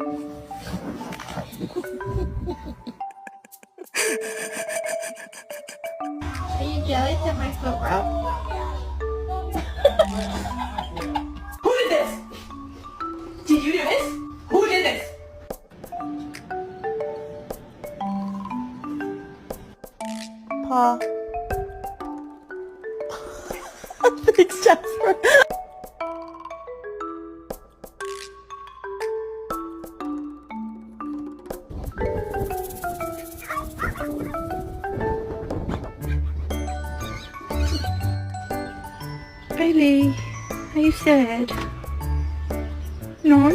Are you jealous of my foot rub? Who did this? Did you do this? Who did this? Paw. Thanks, Jasper. Bailey, are you scared? No?